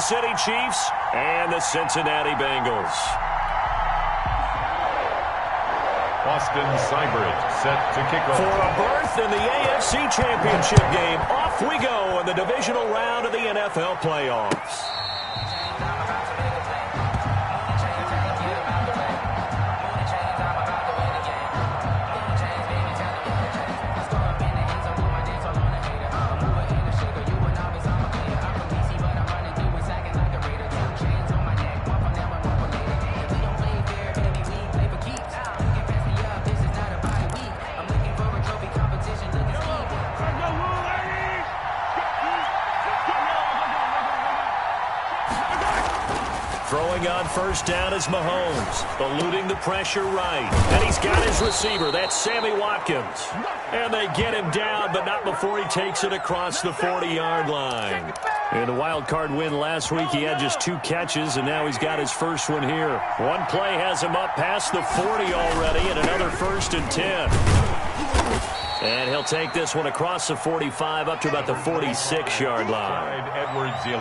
Kansas City Chiefs and the Cincinnati Bengals. Austin Seibert set to kick off. For a berth in the AFC Championship game, off we go in the divisional round of the NFL playoffs. Throwing on first down is Mahomes, eluding the pressure right. And he's got his receiver. That's Sammy Watkins. And they get him down, but not before he takes it across the 40-yard line. In the wild card win last week, he had just 2 catches, and now he's got his first one here. One play has him up past the 40 already, and another 1st and 10. And he'll take this one across the 45 up to about the 46-yard line.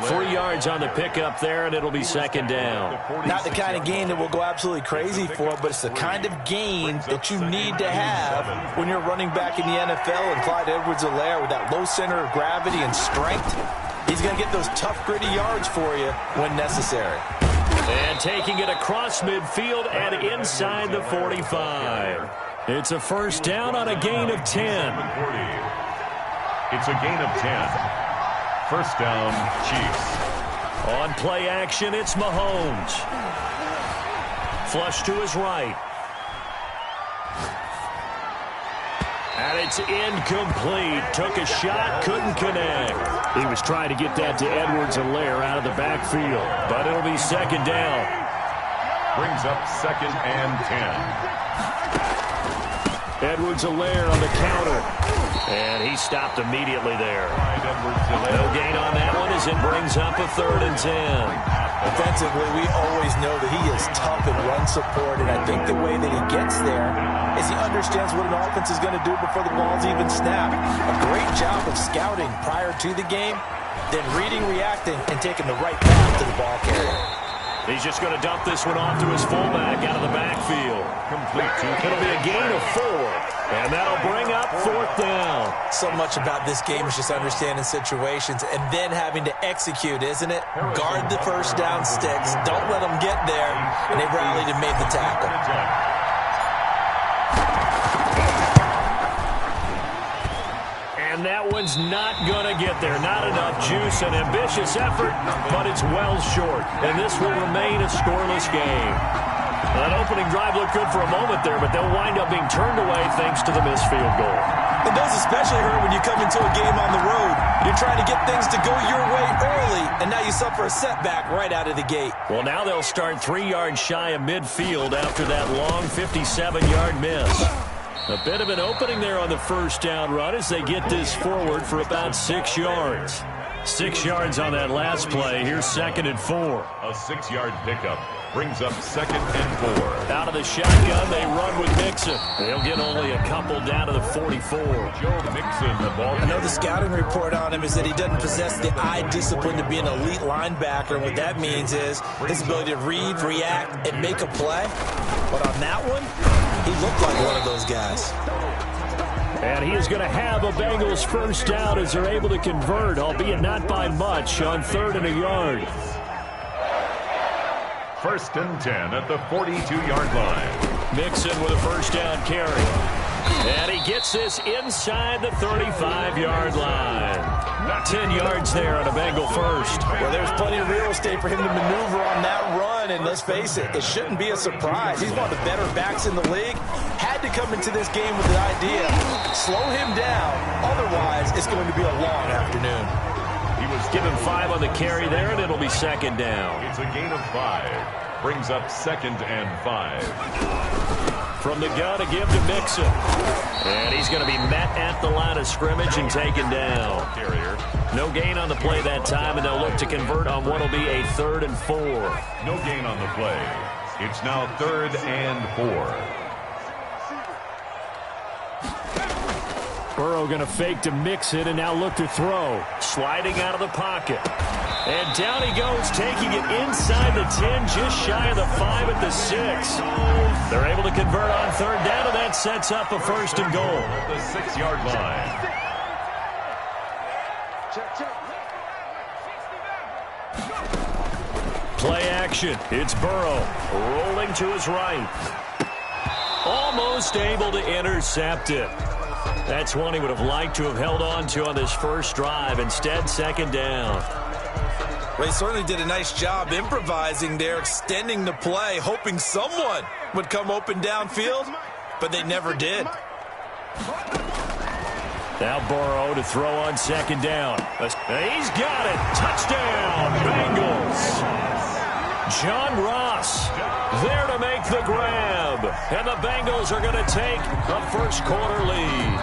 3 yards on the pickup there, and it'll be second down. Not the kind of game that will go absolutely crazy for, but it's the kind of game that you need to have when you're running back in the NFL. And Clyde Edwards-Helaire, with that low center of gravity and strength, he's going to get those tough, gritty yards for you when necessary. And taking it across midfield and inside the 45. It's a first down on a gain of 10. It's a gain of 10. First down, Chiefs. On play action, it's Mahomes. Flush to his right. And it's incomplete. Took a shot, couldn't connect. He was trying to get that to Edwards-Helaire out of the backfield, but it'll be second down. Brings up second and 10. Edwards-Helaire on the counter. And he stopped immediately there. No gain on that one as it brings up a 3rd and 10. Defensively, we always know that he is tough in run support, and I think the way that he gets there is he understands what an offense is going to do before the ball's even snapped. A great job of scouting prior to the game, then reading, reacting, and taking the right path to the ball carrier. He's just going to dump this one off to his fullback out of the backfield. Complete. It'll be a gain of 4, and that'll bring up 4th down. So much about this game is just understanding situations and then having to execute, isn't it? Guard the first down sticks. Don't let them get there, and they rallied and made the tackle. And that one's not going to get there. Not enough juice. An ambitious effort, but it's well short. And this will remain a scoreless game. That opening drive looked good for a moment there, but they'll wind up being turned away thanks to the missed field goal. It does especially hurt when you come into a game on the road. You're trying to get things to go your way early, and now you suffer a setback right out of the gate. Well, now they'll start 3 yards shy of midfield after that long 57-yard miss. A bit of an opening there on the first down run as they get this forward for about 6 yards. 6 yards on that last play. Here's 2nd and 4. A 6-yard pickup brings up 2nd and 4. Out of the shotgun, they run with Mixon. They'll get only a couple down to the 44. Joe Mixon, the ball. I know the scouting report on him is that he doesn't possess the eye discipline to be an elite linebacker. And what that means is his ability to read, react, and make a play. But on that one, he looked like one of those guys. And he is going to have a Bengals first down as they're able to convert, albeit not by much, on 3rd and a yard. 1st and 10 at the 42-yard line. Mixon with a first down carry. And he gets this inside the 35-yard line. 10 yards there on a Bengal first. Well, there's plenty of real estate for him to maneuver on that run, and let's face it, it shouldn't be a surprise. He's one of the better backs in the league. Had to come into this game with the idea, slow him down, otherwise it's going to be a long afternoon. He was given 5 on the carry there, and it'll be 2nd down. It's a gain of 5. Brings up 2nd and 5. From the gun to give to Mixon. And he's going to be met at the line of scrimmage and taken down. No gain on the play that time, and they'll look to convert on what will be a 3rd and 4. No gain on the play. It's now 3rd and 4. Burrow going to fake to mix it and now look to throw. Sliding out of the pocket. And down he goes, taking it inside the 10, just shy of the 5 at the 6. They're able to convert on third down, and that sets up a first and goal. The 6-yard line. Play action. It's Burrow rolling to his right. Almost able to intercept it. That's one he would have liked to have held on to on this first drive. Instead, second down. Well, he certainly did a nice job improvising there, extending the play, hoping someone would come open downfield, but they never did. Now Burrow to throw on second down. He's got it. Touchdown, Bengals. John Ross there to make the grab. And the Bengals are going to take the first quarter lead.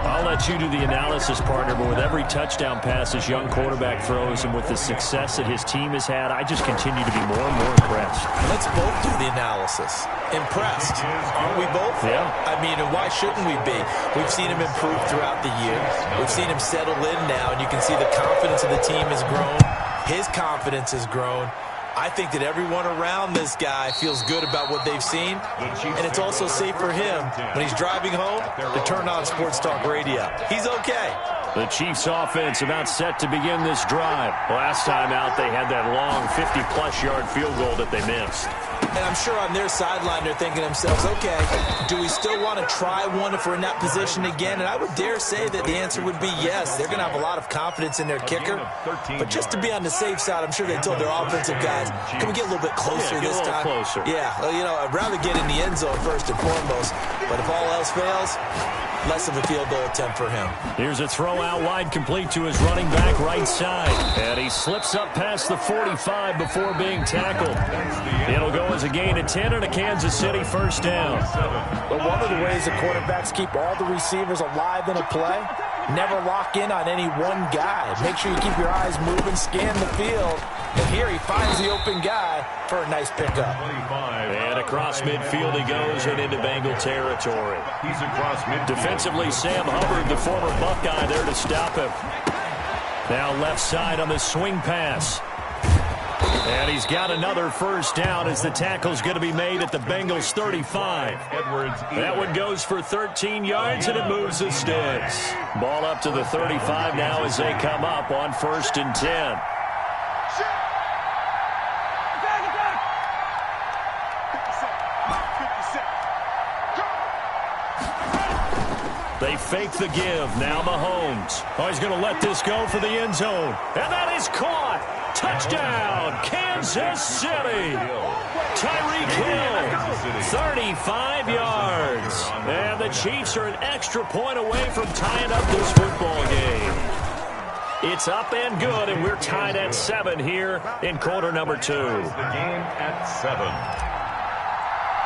I'll let you do the analysis, partner, but with every touchdown pass his young quarterback throws and with the success that his team has had, I just continue to be more and more impressed. Let's both do the analysis. Impressed. Aren't we both? Yeah. I mean, and why shouldn't we be? We've seen him improve throughout the year. We've seen him settle in now, and you can see the confidence of the team has grown. His confidence has grown. I think that everyone around this guy feels good about what they've seen, and it's also safe for him when he's driving home to turn on Sports Talk Radio. He's okay. The Chiefs offense about set to begin this drive. Last time out, they had that long 50-plus yard field goal that they missed. And I'm sure on their sideline they're thinking to themselves, okay, do we still want to try one if we're in that position again? And I would dare say that the answer would be yes. They're going to have a lot of confidence in their kicker. But just to be on the safe side, I'm sure they told their offensive guys, can we get a little bit closer this time? Closer. Yeah, well, you know, I'd rather get in the end zone first and foremost. But if all else fails, less of a field goal attempt for him. Here's a throw out wide complete to his running back right side. And he slips up past the 45 before being tackled. It'll go as a gain of 10 and a Kansas City first down. But one of the ways the quarterbacks keep all the receivers alive in a play, never lock in on any one guy. Make sure you keep your eyes moving, scan the field. And here he finds the open guy for a nice pickup. And across midfield he goes and into Bengal territory. He's across midfield. Defensively, Sam Hubbard, the former Buckeye, there to stop him. Now left side on the swing pass. And he's got another first down as the tackle's going to be made at the Bengals 35. That one goes for 13 yards, and it moves the sticks. Ball up to the 35 now as they come up on 1st and 10. They fake the give. Now Mahomes. Oh, he's going to let this go for the end zone. And that is caught. Touchdown, Kansas City. Tyreek Hill, 35 yards. And the Chiefs are an extra point away from tying up this football game. It's up and good, and we're tied at 7 here in quarter number 2. The game at 7.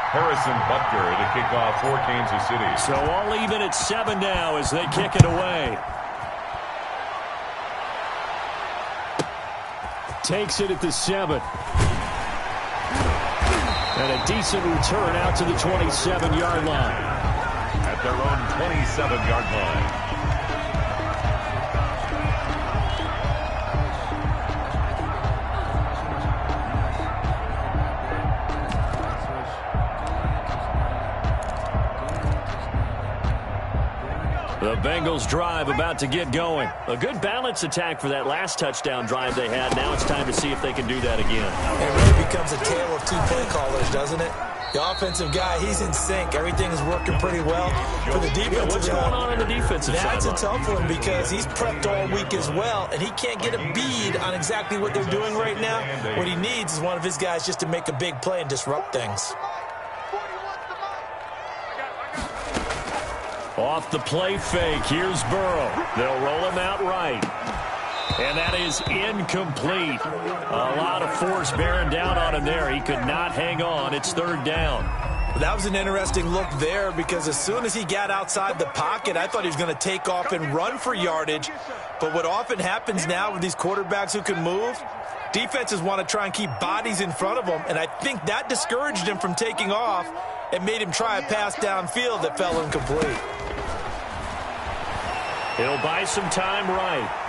Harrison Butker to kick off for Kansas City. So all even at 7 now as they kick it away. Takes it at the 7. And a decent return out to the 27-yard line. At their own 27-yard line. The Bengals drive about to get going. A good balance attack for that last touchdown drive they had. Now it's time to see if they can do that again. It really becomes a tale of two play callers, doesn't it? The offensive guy, he's in sync. Everything is working pretty well. For the defensive guy, what's going on the defensive side? That's a tough one because he's prepped all week as well, and he can't get a bead on exactly what they're doing right now. What he needs is one of his guys just to make a big play and disrupt things. Off the play fake, here's Burrow. They'll roll him out right. And that is incomplete. A lot of force bearing down on him there. He could not hang on. It's 3rd down. That was an interesting look there because as soon as he got outside the pocket, I thought he was going to take off and run for yardage. But what often happens now with these quarterbacks who can move, defenses want to try and keep bodies in front of them, and I think that discouraged him from taking off and made him try a pass downfield that fell incomplete. He'll buy some time right.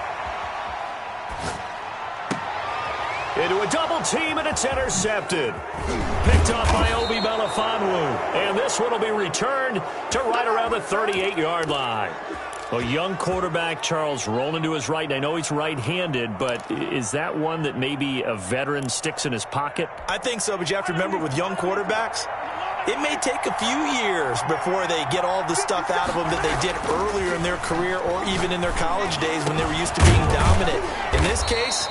Into a double team, and it's intercepted. Picked off by Obi Melifonwu. And this one will be returned to right around the 38-yard line. A young quarterback, Charles, rolling to his right. And I know he's right-handed, but is that one that maybe a veteran sticks in his pocket? I think so, but you have to remember with young quarterbacks, it may take a few years before they get all the stuff out of them that they did earlier in their career or even in their college days when they were used to being dominant. In this case,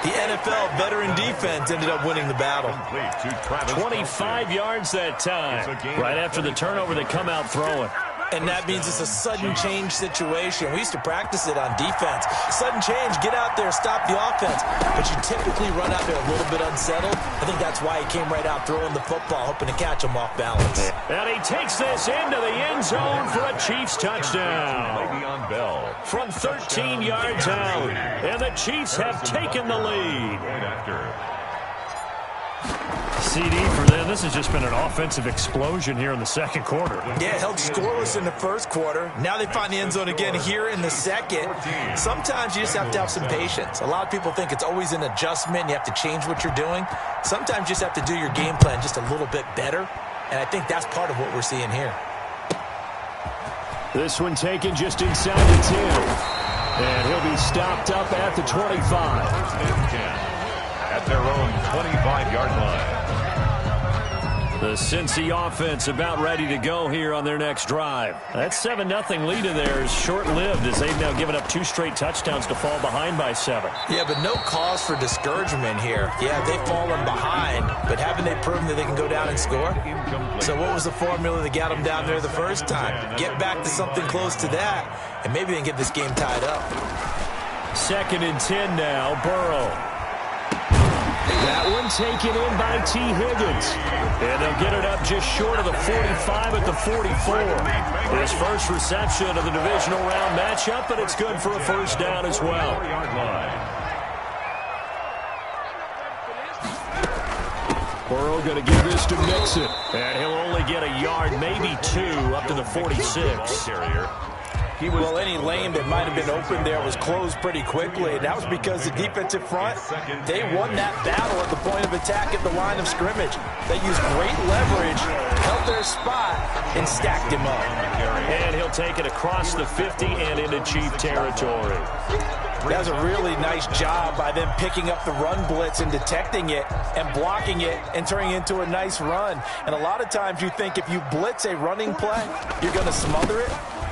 the NFL veteran defense ended up winning the battle. 25 yards that time. Right after the turnover, they come out throwing. And that means it's a sudden change situation. We used to practice it on defense. Sudden change, get out there, stop the offense. But you typically run out there a little bit unsettled. I think that's why he came right out throwing the football, hoping to catch him off balance. And he takes this into the end zone for a Chiefs touchdown. From 13 yards out. And the Chiefs have taken the lead. CD for them. This has just been an offensive explosion here in the second quarter. Yeah, held scoreless in the first quarter. Now they find the end zone again here in the second. Sometimes you just have to have some patience. A lot of people think it's always an adjustment. You have to change what you're doing. Sometimes you just have to do your game plan just a little bit better. And I think that's part of what we're seeing here. This one taken just inside the 10. And he'll be stopped up at the 25. At their own 25-yard line. The Cincy offense about ready to go here on their next drive. That 7-0 lead of theirs short-lived as they've now given up 2 straight touchdowns to fall behind by 7. Yeah, but no cause for discouragement here. Yeah, they've fallen behind, but haven't they proven that they can go down and score? So what was the formula that got them down there the first time? Get back to something close to that, and maybe they can get this game tied up. 2nd and 10 now, Burrow. That one taken in by T. Higgins. And they'll get it up just short of the 45 at the 44. His first reception of the divisional round matchup, but it's good for a first down as well. Burrow going to give this to Mixon. And he'll only get a yard, maybe 2, up to the 46. Well, any lane that might have been open there was closed pretty quickly. And that was because the defensive front, they won that battle at the point of attack at the line of scrimmage. They used great leverage, held their spot, and stacked him up. And he'll take it across the 50 and into Chief territory. That was a really nice job by them picking up the run blitz and detecting it and blocking it and turning it into a nice run. And a lot of times you think if you blitz a running play, you're going to smother it.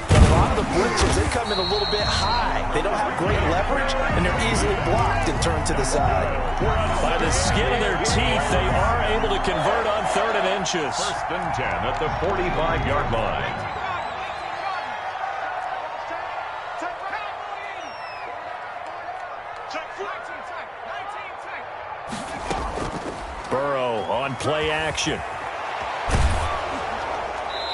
But a lot of the blitzes, they come in a little bit high. They don't have great leverage, and they're easily blocked and turned to the side. By the skin of their teeth, they are able to convert on 3rd and inches. 1st and 10 at the 45-yard line. Burrow on play action.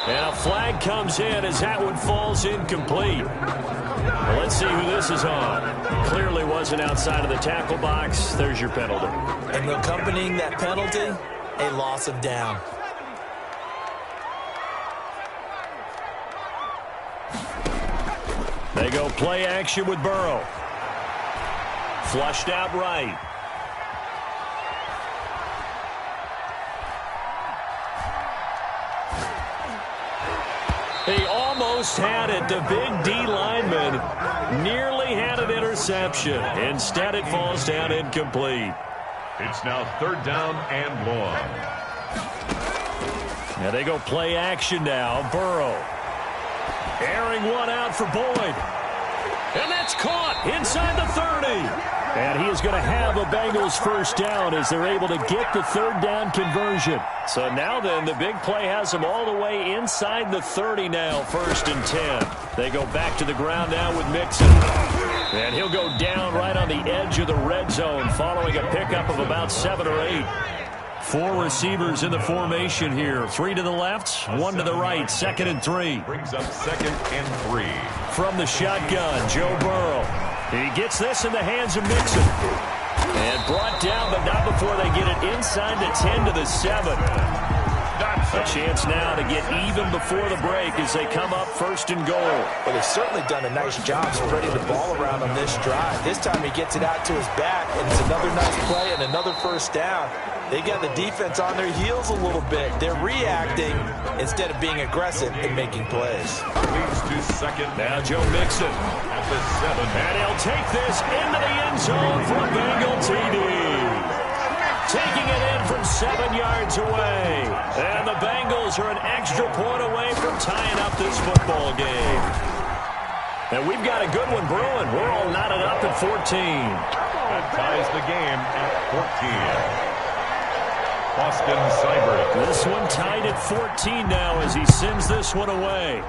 And a flag comes in as that one falls incomplete. Well, let's see who this is on. Clearly wasn't outside of the tackle box. There's your penalty. And accompanying that penalty, a loss of down. They go play action with Burrow. Flushed out right. He almost had it. The big D lineman nearly had an interception. Instead, it falls down incomplete. It's now 3rd down and long. Now they go play action now. Burrow. Airing one out for Boyd. And that's caught inside the 30. And he is going to have a Bengals first down as they're able to get the 3rd down conversion. So now then, the big play has them all the way inside the 30 now, 1st and 10. They go back to the ground now with Mixon. And he'll go down right on the edge of the red zone following a pickup of about 7 or 8. Four receivers in the formation here. 3 to the left, 1 to the right. 2nd and 3. Brings up 2nd and 3. From the shotgun, Joe Burrow. He gets this in the hands of Mixon. And brought down, but not before they get it inside the 10 to the 7. A chance now to get even before the break as they come up 1st and goal. Well, they've certainly done a nice job spreading the ball around on this drive. This time he gets it out to his back, and it's another nice play and another 1st down. They got the defense on their heels a little bit. They're reacting instead of being aggressive and making plays. Leads to 2nd. Now Joe Mixon At the 7. and he'll take this into the end zone for a Bengal TD. Taking it in from 7 yards away. And the Bengals are an extra point away from tying up this football game. And we've got a good one brewing. We're all knotted up at 14. That ties the game at 14. Austin Seibert. This one tied at 14 now as he sends this one away.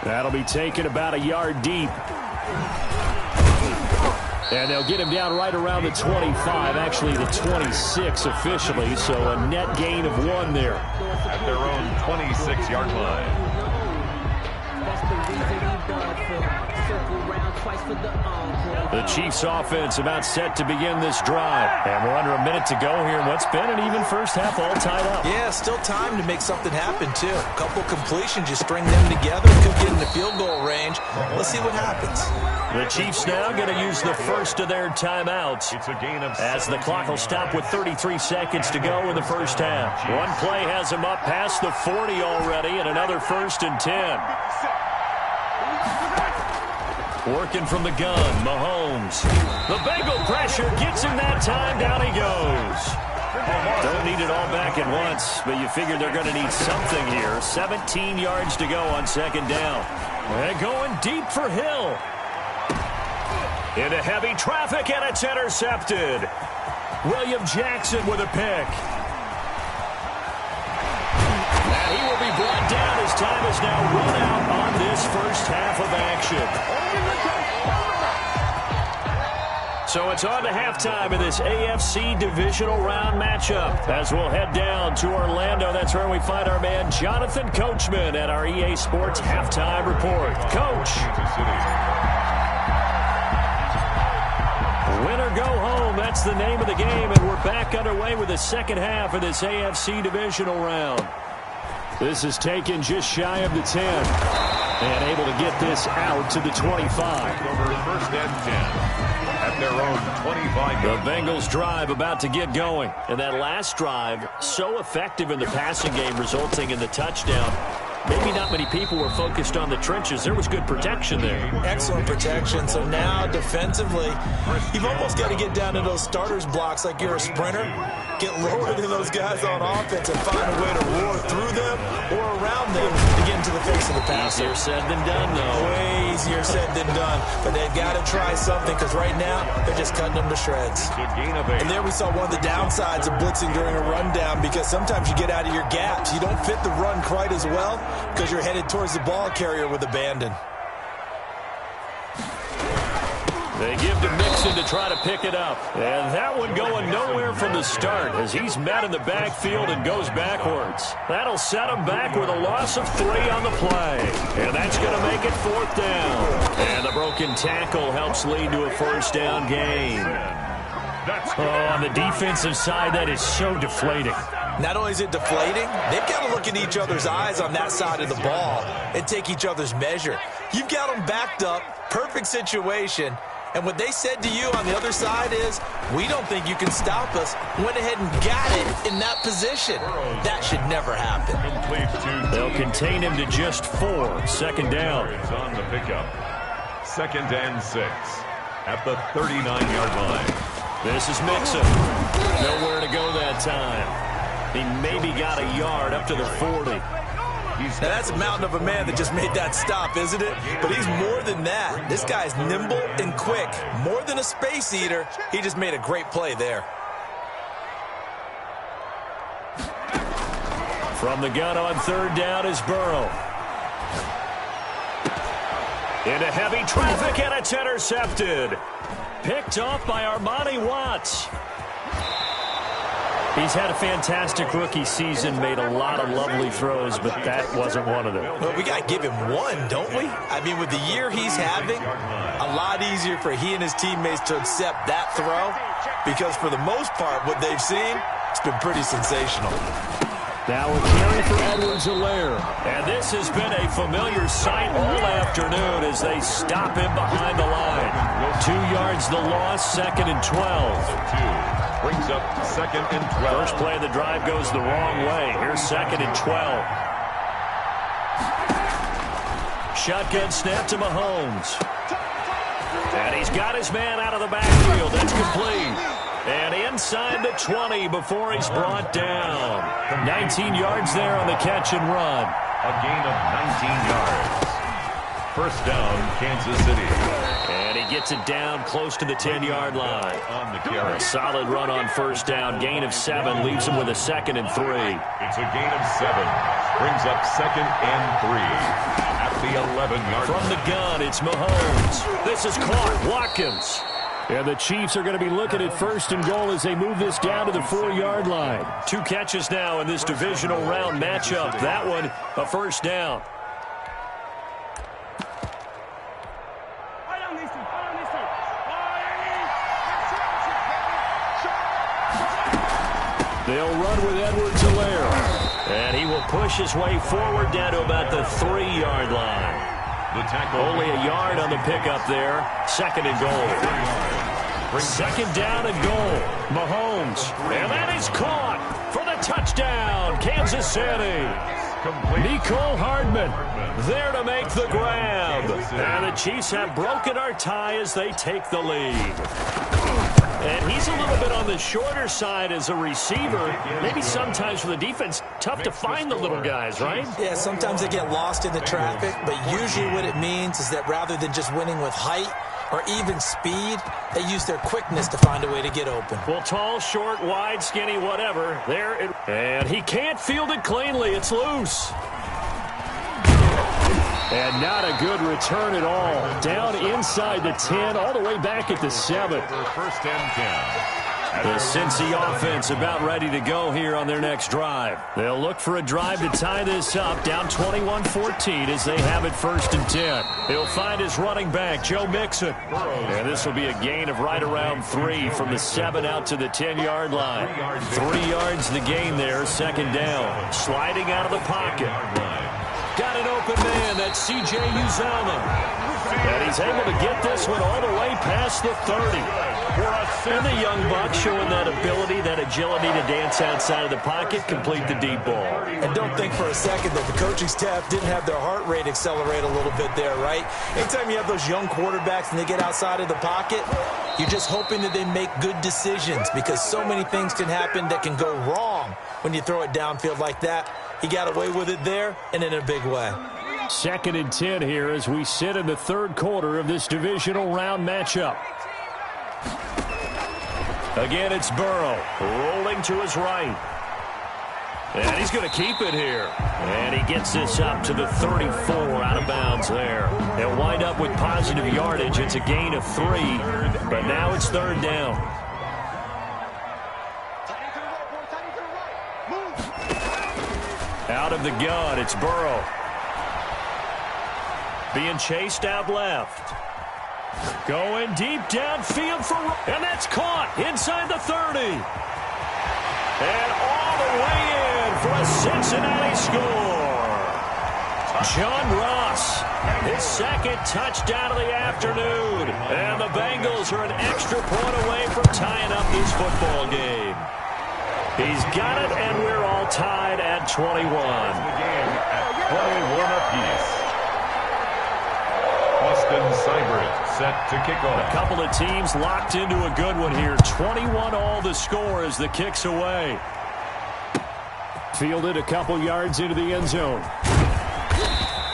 That'll be taken about a yard deep. And they'll get him down right around the 25, actually the 26 officially, so a net gain of 1 there. At their own 26-yard line. The Chiefs offense about set to begin this drive. And we're under a minute to go here in what's been an even first half all tied up. Yeah, still time to make something happen, too. A couple completions, just string them together. Could get in the field goal range. Let's see what happens. The Chiefs now going to use the first of their timeouts. It's a gain of as the clock will stop with 33 seconds to go in the first half. One play has them up past the 40 already and another 1st and 10. Working from the gun, Mahomes. The Bengal pressure gets him that time. Down he goes. Don't need it all back at once, but you figure they're going to need something here. 17 yards to go on 2nd down. And going deep for Hill. Into heavy traffic, and it's intercepted. William Jackson with a pick. And he will be brought down as time is now run out on this first half of action. So it's on to halftime in this AFC divisional round matchup. As we'll head down to Orlando, that's where we find our man Jonathan Coachman at our EA Sports Halftime Report. Coach. Win or go home, that's the name of the game, and we're back underway with the second half of this AFC divisional round. This is taken just shy of the 10, and able to get this out to the 25. Over 1st and 10. At their own 25. The Bengals drive about to get going. And that last drive, so effective in the passing game, resulting in the touchdown. Maybe not many people were focused on the trenches. There was good protection there. Excellent protection. So now defensively, you've almost got to get down to those starters blocks like you're a sprinter. Get lower than those guys on offense and find a way to roar through them or around them to get into the face of the passer. Easier said than done, though. Way easier said than done. But they've got to try something because right now they're just cutting them to shreds. And there we saw one of the downsides of blitzing during a rundown because sometimes you get out of your gaps. You don't fit the run quite as well because you're headed towards the ball carrier with abandon. They give to Mixon to try to pick it up. And that one going nowhere from the start as he's met in the backfield and goes backwards. That'll set him back with a loss of 3 on the play. And that's going to make it 4th down. And the broken tackle helps lead to a 1st down gain. Oh, on the defensive side, that is so deflating. Not only is it deflating, they've got to look in each other's eyes on that side of the ball and take each other's measure. You've got them backed up, perfect situation. And what they said to you on the other side is, we don't think you can stop us. Went ahead and got it in that position. That should never happen. They'll contain him to just 4. 2nd down. On the pickup. 2nd and 6. At the 39-yard line. This is Mixon. Nowhere to go that time. He maybe got a yard up to the 40. Now that's a mountain of a man that just made that stop, isn't it? But he's more than that. This guy's nimble and quick. More than a space eater. He just made a great play there. From the gun on 3rd down is Burrow. Into heavy traffic, and it's intercepted. Picked off by Armani Watts. He's had a fantastic rookie season, made a lot of lovely throws, but that wasn't one of them. Well, we got to give him one, don't we? I mean, with the year he's having, a lot easier for he and his teammates to accept that throw because for the most part, what they've seen, it's been pretty sensational. Now a carry for Edwards-Helaire. And this has been a familiar sight all afternoon as they stop him behind the line. 2 yards the loss, 2nd and 12. Brings up 2nd and 12. First play of the drive goes the wrong way. Here's 2nd and 12. Shotgun snap to Mahomes. And he's got his man out of the backfield. That's complete. And inside the 20 before he's brought down. 19 yards there on the catch and run. A gain of 19 yards. First down, Kansas City. And he gets it down close to the 10-yard line. On the carry. A solid run on first down. Gain of 7 leaves him with a 2nd and 3. It's a gain of 7. Brings up 2nd and 3. At the 11-yard line. From the gun, it's Mahomes. This is caught. Watkins. And the Chiefs are going to be looking at 1st and goal as they move this down to the 4-yard line. 2 catches now in this divisional round matchup. That one, a first down. They'll run with Edwards-Helaire. And he will push his way forward down to about the 3-yard line. The tackle. Only a yard on the pickup there. 2nd and goal. 2nd down and goal. Mahomes. And that is caught for the touchdown. Kansas City. Nicole Hardman there to make the grab. And the Chiefs have broken our tie as they take the lead. And he's a little bit on the shorter side as a receiver. Maybe sometimes for the defense, tough to find the little guys, right? Yeah, sometimes they get lost in the traffic, but usually what it means is that rather than just winning with height or even speed, they use their quickness to find a way to get open. Well, tall, short, wide, skinny, whatever. And he can't field it cleanly. It's loose. And not a good return at all. Down inside the 10, all the way back at the 7. First and 10. The Cincy offense about ready to go here on their next drive. They'll look for a drive to tie this up, down 21-14 as they have it 1st and 10. He'll find his running back, Joe Mixon. And this will be a gain of right around 3 from the 7 out to the 10-yard line. 3 yards the gain there, 2nd down. Sliding out of the pocket. Got an open man, that's C.J. Uzomah. And he's able to get this one all the way past the 30. And the young buck showing that ability, that agility to dance outside of the pocket, complete the deep ball. And don't think for a second that the coaching staff didn't have their heart rate accelerate a little bit there, right? Anytime you have those young quarterbacks and they get outside of the pocket, you're just hoping that they make good decisions because so many things can happen that can go wrong when you throw it downfield like that. He got away with it there and in a big way. 2nd and 10 here as we sit in the 3rd quarter of this divisional round matchup. Again, it's Burrow rolling to his right. And he's going to keep it here. And he gets this up to the 34 out of bounds there. They'll wind up with positive yardage. It's a gain of 3, but now it's 3rd down. Out of the gun, it's Burrow. Being chased out left. Going deep downfield for... And that's caught inside the 30. And all the way in for a Cincinnati score. John Ross, his 2nd touchdown of the afternoon. And the Bengals are an extra point away from tying up this football game. He's got it, and we're all tied at 21. The game at 21 apiece. Austin Seibert set to kick off. A couple of teams locked into a good one here. 21 all the score as the kick's away. Fielded a couple yards into the end zone.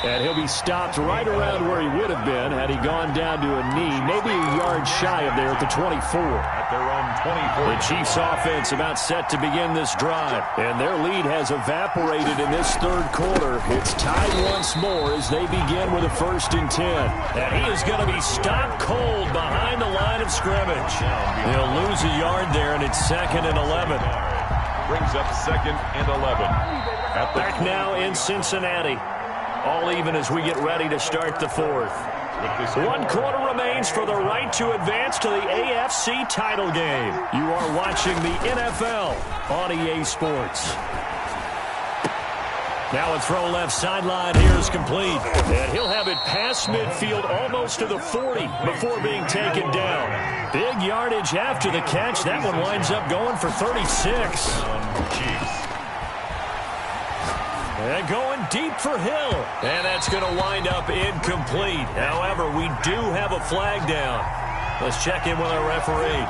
And he'll be stopped right around where he would have been had he gone down to a knee, maybe a yard shy of there at the 24. At their own 24. The Chiefs offense about set to begin this drive, and their lead has evaporated in this 3rd quarter. It's tied once more as they begin with a 1st and 10. And he is going to be stopped cold behind the line of scrimmage. He'll lose a yard there, and it's 2nd and 11. Brings up 2nd and 11. Back now in Cincinnati. All even as we get ready to start the 4th. 1 quarter remains for the right to advance to the AFC title game. You are watching the NFL on EA Sports. Now a throw left sideline here is complete. And he'll have it past midfield almost to the 40 before being taken down. Big yardage after the catch. That one winds up going for 36. And going deep for Hill. And that's going to wind up incomplete. However, we do have a flag down. Let's check in with our referee.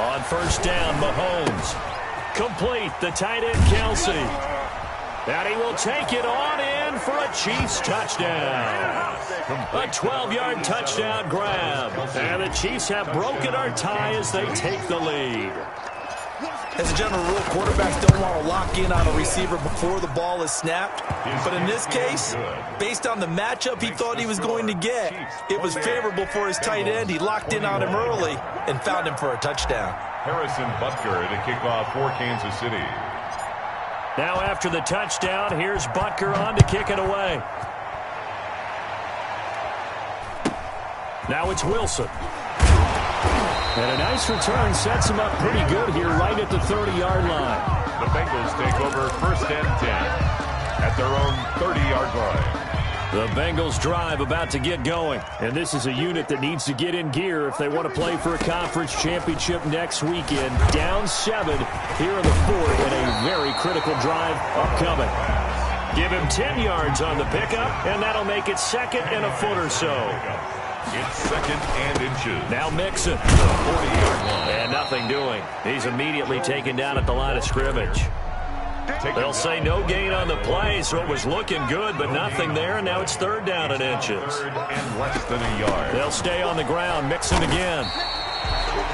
On first down, Mahomes. Complete, the tight end, Kelsey. And he will take it on in for a Chiefs touchdown. A 12-yard touchdown grab. And the Chiefs have broken our tie as they take the lead. As a general rule, quarterbacks don't want to lock in on a receiver before the ball is snapped. But in this case, based on the matchup he thought he was going to get, it was favorable for his tight end. He locked in on him early and found him for a touchdown. Harrison Butker to kick off for Kansas City. Now after the touchdown, here's Butker on to kick it away. Now it's Wilson. And a nice return sets him up pretty good here right at the 30-yard line. The Bengals take over 1st and 10 at their own 30-yard line. The Bengals drive about to get going. And this is a unit that needs to get in gear if they want to play for a conference championship next weekend. Down 7 here in the 4th and a very critical drive upcoming. Give him 10 yards on the pickup, and that'll make it 2nd and a foot or so. It's 2nd and inches. Now Mixon. 40-yard line. And nothing doing. He's immediately taken down at the line of scrimmage. They'll say no gain on the play, so it was looking good, but nothing there, and now it's 3rd down and inches. 3rd and less than a yard. They'll stay on the ground, Mixon again.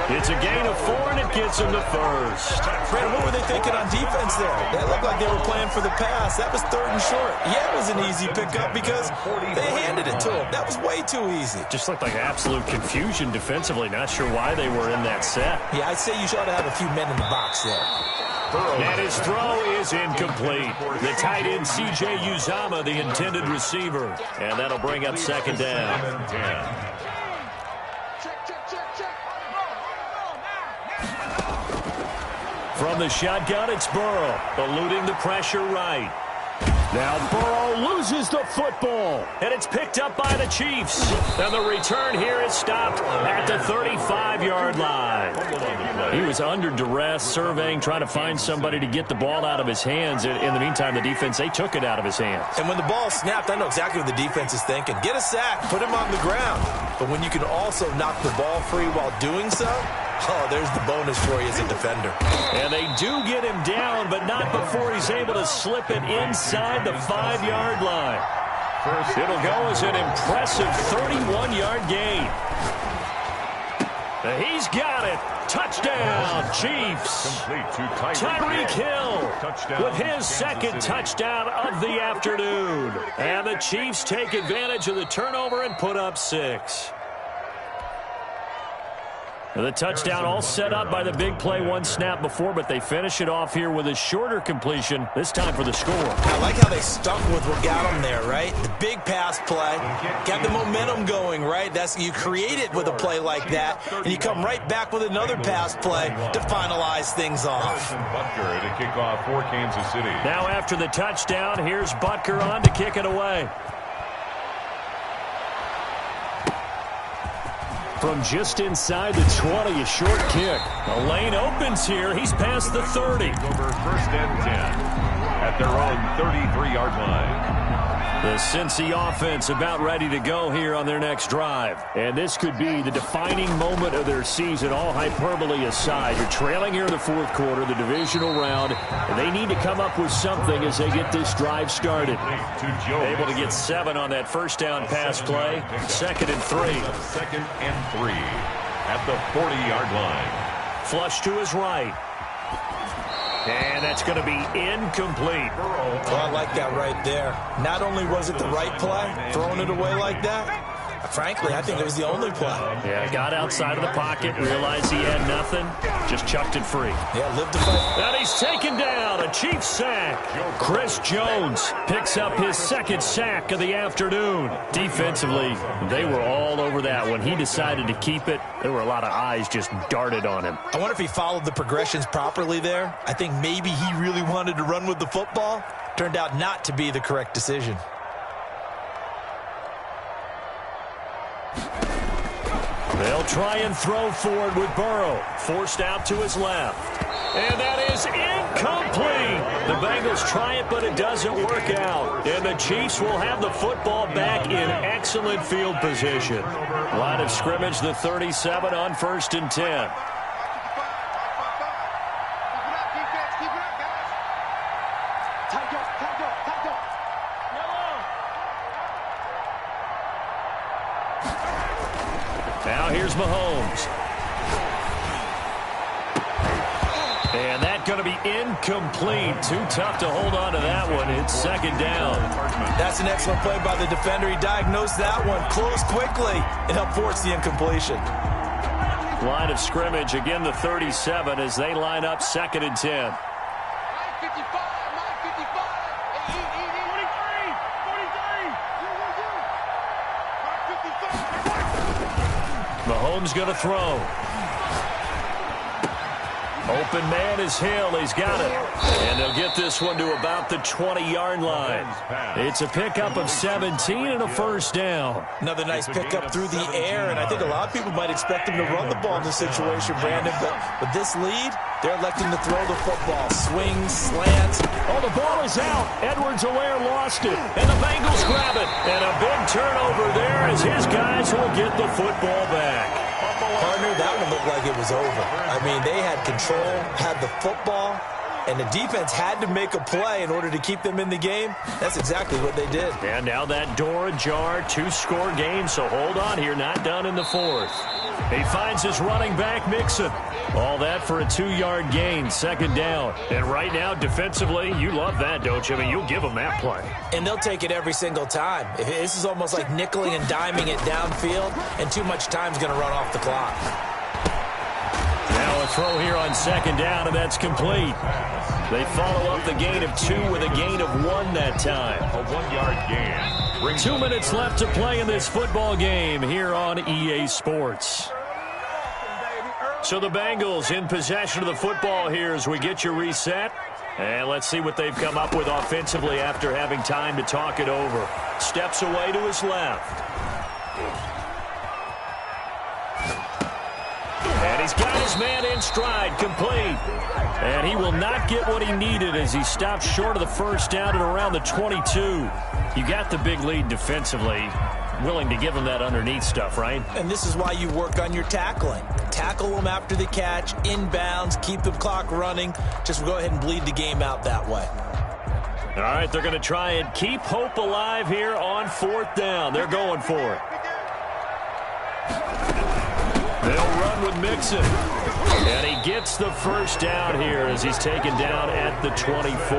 It's a gain of 4, and it gets him to 1st. Fred, what were they thinking on defense there? That looked like they were playing for the pass. That was 3rd and short. Yeah, it was an easy pickup because they handed it to him. That was way too easy. Just looked like absolute confusion defensively. Not sure why they were in that set. Yeah, I'd say you should have a few men in the box there. And his throw is incomplete. The tight end, C.J. Uzomah, the intended receiver. And that'll bring up 2nd down. From the shotgun, it's Burrow, eluding the pressure right. Now Burrow loses the football, and it's picked up by the Chiefs. And the return here is stopped at the 35-yard line. He was under duress, surveying, trying to find somebody to get the ball out of his hands. In the meantime, the defense, they took it out of his hands. And when the ball snapped, I know exactly what the defense is thinking. Get a sack, put him on the ground. But when you can also knock the ball free while doing so, oh, there's the bonus for you as a defender. And they do get him down, but not before he's able to slip it inside the 5-yard line. It'll go as an impressive 31-yard gain. He's got it. Touchdown, Chiefs. Tyreek Hill with his 2nd touchdown of the afternoon. And the Chiefs take advantage of the turnover and put up 6. The touchdown all set up by the big play 1 snap before, but they finish it off here with a shorter completion, this time for the score. I like how they stuck with what got them there, right? The big pass play, got the momentum going, right? You create it with a play like that, and you come right back with another pass play to finalize things off. Butker to kick off for Kansas City. Now after the touchdown, here's Butker on to kick it away. From just inside the 20, a short kick. The lane opens here. He's past the 30. Over 1st and 10 at their own 33-yard line. The Cincy offense about ready to go here on their next drive. And this could be the defining moment of their season, all hyperbole aside. You're trailing here in the 4th quarter, the divisional round, and they need to come up with something as they get this drive started. Able to get 7 on that 1st down pass play. 2nd and 3. 2nd and 3 at the 40-yard line. Flush to his right. And that's going to be incomplete. Well, I like that right there. Not only was it the right play, throwing it away like that, frankly, I think it was the only play. Yeah, got outside of the pocket, realized he had nothing, just chucked it free. Yeah, lived to fight. And he's taken down, a Chiefs sack. Chris Jones picks up his second sack of the afternoon. Defensively, they were all over that. When he decided to keep it, there were a lot of eyes just darted on him. I wonder if he followed the progressions properly there. I think maybe he really wanted to run with the football. Turned out not to be the correct decision. They'll try and throw forward with Burrow. Forced out to his left. And that is incomplete. The Bengals try it, but it doesn't work out. And the Chiefs will have the football back in excellent field position. Line of scrimmage, the 37 on 1st and 10. Now here's Mahomes. And that's going to be incomplete. Too tough to hold on to that one. It's second down. That's an excellent play by the defender. He diagnosed that one, closed quickly, and helped force the incompletion. Line of scrimmage, again the 37 as they line up 2nd and 10. Mahomes going to throw. Open man is Hill. He's got it. And they'll get this one to about the 20-yard line. It's a pickup of 17 and a first down. Another nice pickup through the air, and I think a lot of people might expect him to run the ball in this situation, Brandon, but with this lead, they're electing to throw the football. Swings, slants. Oh, the ball is out. Edwards-Helaire lost it, and the Bengals grab it. And a big turnover there as his guys will get the football back. Partner, that one looked like it was over. I mean, they had control, had the football, and the defense had to make a play in order to keep them in the game. That's exactly what they did. And now that door ajar, 2-score game, so hold on here, not done in the 4th. He finds his running back, Mixon. All that for a 2-yard gain, second down. And right now, defensively, you love that, don't you? I mean, you'll give them that play. And they'll take it every single time. This is almost like nickeling and diming it downfield, and too much time's going to run off the clock. Now a throw here on second down, and that's complete. They follow up the gain of 2 with a gain of 1 that time. A 1-yard gain. 2 minutes left to play in this football game here on EA Sports. So the Bengals in possession of the football here as we get you reset. And let's see what they've come up with offensively after having time to talk it over. Steps away to his left. And he's got his man in stride, complete. And he will not get what he needed as he stopped short of the first down at around the 22. You got the big lead defensively. Willing to give him that underneath stuff, right? And this is why you work on your tackling. Tackle them after the catch, inbounds, keep the clock running. Just go ahead and bleed the game out that way. All right, they're going to try and keep hope alive here on 4th down. They're going for it. They'll run with Mixon. And he gets the first down here as he's taken down at the 24.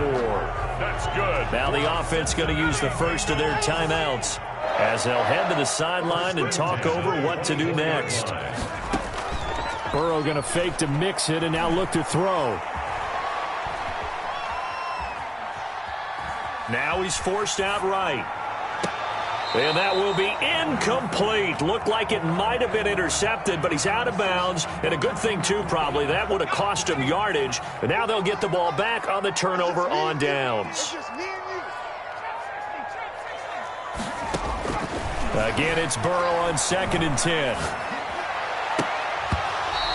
That's good. Now the offense going to use the first of their timeouts as they'll head to the sideline and talk over what to do next. Burrow going to fake to mix it and now look to throw. Now he's forced out right. And that will be incomplete. Looked like it might have been intercepted, but he's out of bounds. And a good thing, too, probably. That would have cost him yardage. But now they'll get the ball back on the turnover on downs. Again, it's Burrow on 2nd and 10.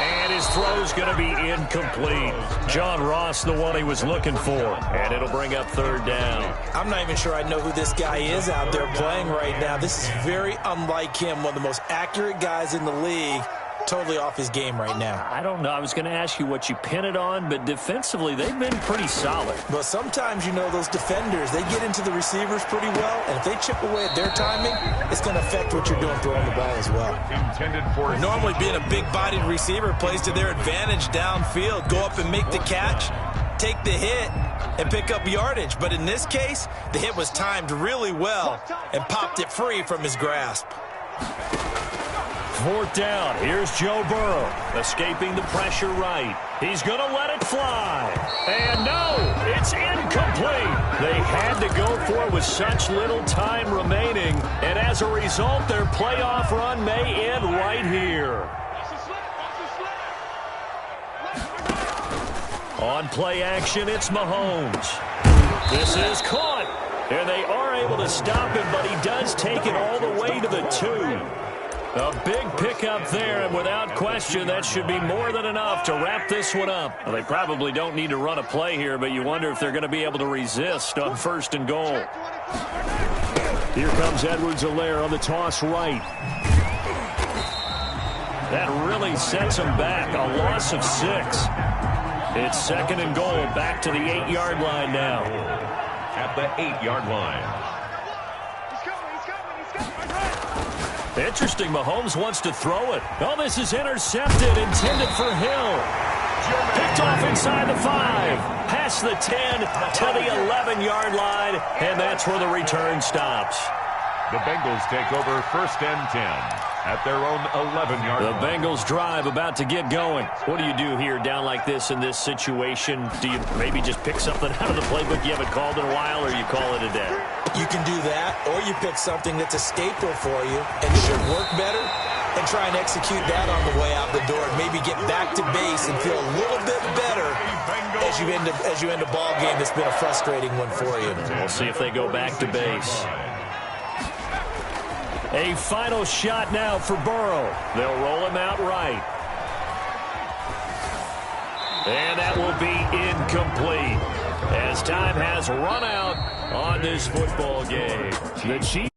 And his throw's going to be incomplete. John Ross, the one he was looking for. And it'll bring up 3rd down. I'm not even sure I know who this guy is out there playing right now. This is very unlike him, one of the most accurate guys in the league. Totally off his game right now. I don't know. I was going to ask you what you pin it on, but defensively, they've been pretty solid. Well, sometimes, you know, those defenders, they get into the receivers pretty well, and if they chip away at their timing, it's going to affect what you're doing throwing the ball as well. Intended for Normally, being a big-bodied receiver plays to their advantage downfield. Go up and make the catch. take the hit and pick up yardage. But in this case, the hit was timed really well and popped it free from his grasp. 4th down. Here's Joe Burrow, escaping the pressure right. He's going to let it fly. And no, it's incomplete. They had to go for it with such little time remaining. And as a result, their playoff run may end right here. On play action, it's Mahomes. This is caught. And they are able to stop him, but he does take it all the way to the 2. A big pickup there, and without question, that should be more than enough to wrap this one up. Well, they probably don't need to run a play here, but you wonder if they're going to be able to resist on 1st and goal. Here comes Edwards-Helaire on the toss right. That really sets them back, a loss of 6. It's 2nd and goal, back to the 8-yard line now. At the 8-yard line. Interesting, Mahomes wants to throw it. Oh, this is intercepted, intended for Hill. Picked off inside the 5. Past the 10 to the 11-yard line, and that's where the return stops. The Bengals take over 1st and 10 at their own 11-yard line. The Bengals drive about to get going. What do you do here down like this in this situation? Do you maybe just pick something out of the playbook you haven't called in a while, or you call it a day? You can do that, or you pick something that's a staple for you and should work better and try and execute that on the way out the door and maybe get back to base and feel a little bit better as you end a ball game that's been a frustrating one for you. We'll see if they go back to base. A final shot now for Burrow. They'll roll him out right. And that will be incomplete as time has run out on this football game. The Chiefs